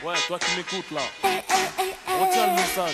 Ouais, toi qui m'écoutes là, retiens le message.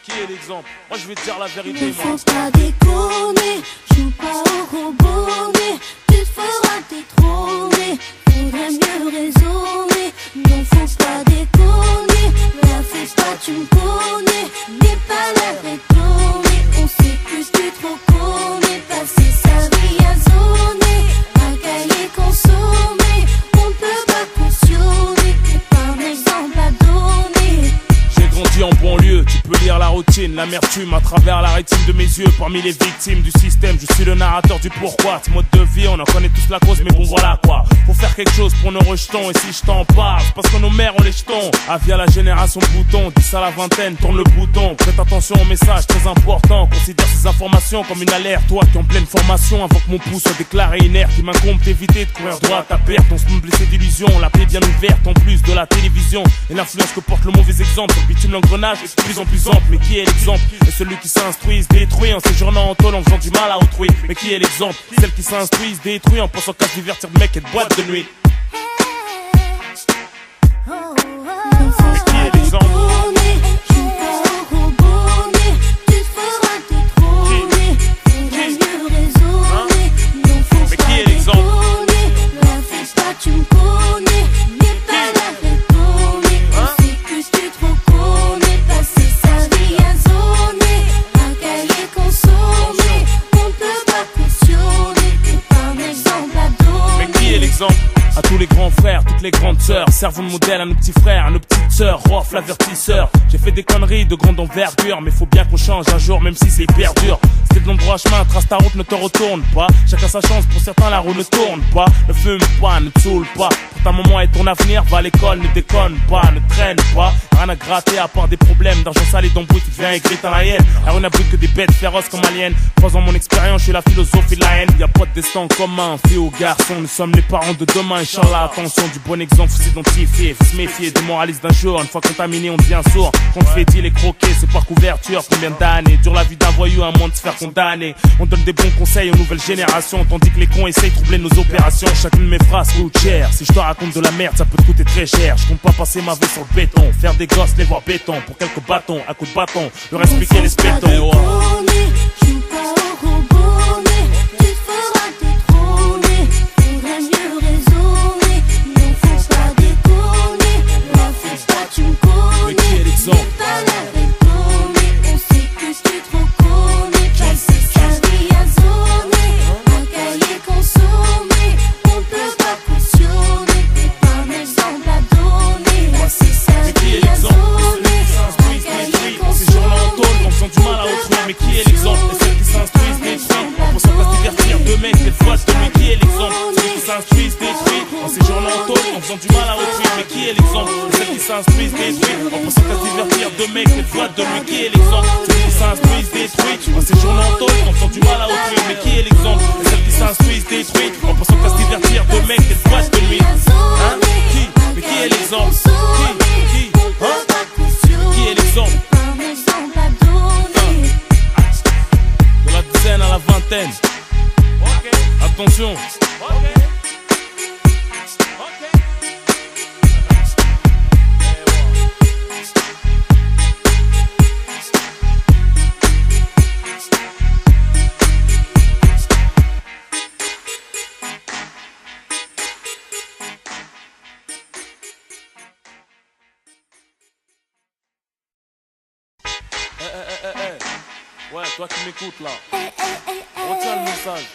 Qui est l'exemple? Moi je vais te dire la vérité, moi. Ne faut pas déconner, joue pas au gros bonnet. Tu te feras détrôner, faudrait mieux raisonner. Non, faut pas déconner, la fais pas, tu me connais. N'aie pas l'air étonné, on s'écuse plus trop connaît. Passer sa vie à zoner, à cahier consommer. On ne peut pas cautionner, t'es pas un exemple à donner. J'ai grandi en banlieue, tu peux lire la routine, l'amertume à travers la rétine de mes yeux. Parmi les victimes du système, je suis le narrateur du pourquoi. Ce mode de vie, on en connaît tous la cause, mais bon voilà quoi. Faut faire quelque chose pour nos rejetons, et si je t'en parle, c'est parce que nos mères ont les jetons. Avis à la génération bouton, 10 à la vingtaine, tourne le bouton. Prête attention aux messages très importants, considère ces informations comme une alerte. Toi qui en pleine formation, avant que mon pouce soit déclaré inerte, il m'incombe d'éviter de courir droit à perte. On se montre blessé d'illusions, la paix bien ouverte, en plus de la télévision. Et l'influence que porte le mauvais exemple, sur bitume l'engrenage est de plus en plus ample. Mais qui est l'exemple? Et celui qui s'instruit se détruit en séjournant en tôle, en faisant du mal à autrui. Mais qui est l'exemple? Celle qui s'instruit se détruit en pensant qu'à se divertir de mec et de boîte de nuit. Qui est l'exemple? À tous les grands frères, toutes les grandes sœurs, servons de modèle à nos petits frères, à nos petites sœurs, Rof l'avertisseur. J'ai fait des conneries de grande envergure, mais faut bien qu'on change un jour, même si c'est hyper dur. C'était de l'endroit chemin, trace ta route, ne te retourne pas. Chacun sa chance, pour certains la roue ne tourne pas. Ne fume pas, ne te saoule pas. Pour ta maman et ton avenir, va à l'école, ne déconne pas, ne traîne pas. Rien à gratter à part des problèmes d'argent sale et d'embrouille, tu deviens écrit à la haine. La rue n'abrite que des bêtes féroces comme aliens. Croisant mon expérience, je suis la philosophie de la haine. Y'a pas de destin commun, fille ou garçon, nous sommes les parents de demain. Inch'Allah, attention, du bon exemple, faut s'identifier, faut se méfier des moralistes d'un jour. Une fois contaminé, on devient sourd. Quand on fait dit les croquer, c'est par couverture. Combien d'années dure la vie d'un voyou à moins de se faire condamner. On donne des bons conseils aux nouvelles générations, tandis que les cons essayent de troubler nos opérations. Chacune de mes phrases coûte cher. Si je te raconte de la merde, ça peut te coûter très cher. Je compte pas passer ma vie sur le béton, faire des gosses, les voir béton. Pour quelques bâtons, à coups de bâton, le reste piquer les spétons. Mais qui est l'exemple? Et celles qui s'instruisent détruisent en pensant qu'à se divertir de mecs et de boîtes de nuit. Qui est l'exemple? Celles qui s'instruisent détruisent en séjournant en tôle, en faisant du mal à autrui. Mais qui est l'exemple? Et celles qui s'instruisent détruisent en pensant qu'à se divertir de mecs et de boîtes de nuit. Qui est l'exemple? Celles qui s'instruisent détruisent en séjournant en tôle, en faisant du mal à autrui. Mais qui est l'exemple? Et celles qui s'instruisent détruisent en pensant qu'à se divertir de mecs et de boîtes de nuit. Hein? Qui? Mais qui est l'exemple? Qui? Hein? Qui est l'exemple? À la vingtaine. Attention. Ouais, toi qui m'écoutes là, retiens le message.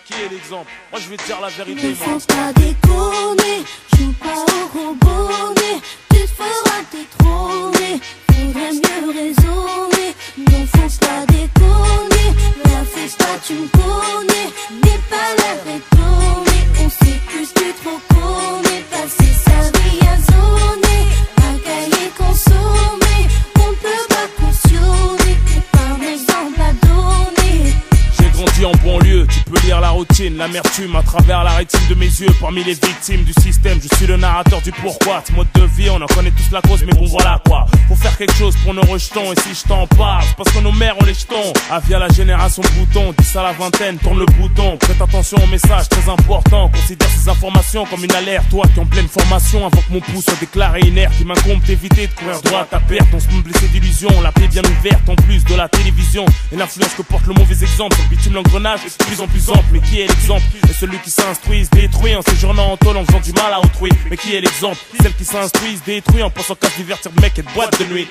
Qui est l'exemple? Moi je vais te dire la vérité, Ne moi. faut pas déconner, joue pas au gros bonnet. Tu te feras détrôner, faudrait mieux raisonner. Non, faut pas déconner, la fais pas, tu me connais. N'aie pas l'air étonné, on s'écuse plus trop connaît. Passer sa vie à zoner, à cahier consommer. On ne peut pas cautionner, t'es pas un exemple à donner. J'ai grandi en banlieue, tu peux lire la routine, l'amertume à travers la rétine de mes yeux. Parmi les victimes du système, je suis le narrateur du pourquoi. Ce mode de vie, on en connaît tous la cause, mais bon voilà quoi. Faut faire quelque chose pour nos rejetons. Et si je t'en parle, c'est parce que nos mères ont les jetons. Via la génération bouton, 10 à la vingtaine, tourne le bouton. Prête attention au message très important. Considère ces informations comme une alerte. Toi qui en pleine formation, avant que mon pouce soit déclaré inerte, il m'incombe d'éviter de courir droit à perte. On se me blessé d'illusions, la paix bien ouverte. En plus de la télévision et l'influence que porte le mauvais exemple. Sur le bitume l'engrenage est de plus en plus ample. Mais qui est l'exemple? Et celui qui s'instruit se détruit en séjournant en tôle en faisant du mal à autrui. Mais qui est l'exemple? Celle qui s'instruit se détruit en pensant qu'à se divertir de mec et de boîte de nuit.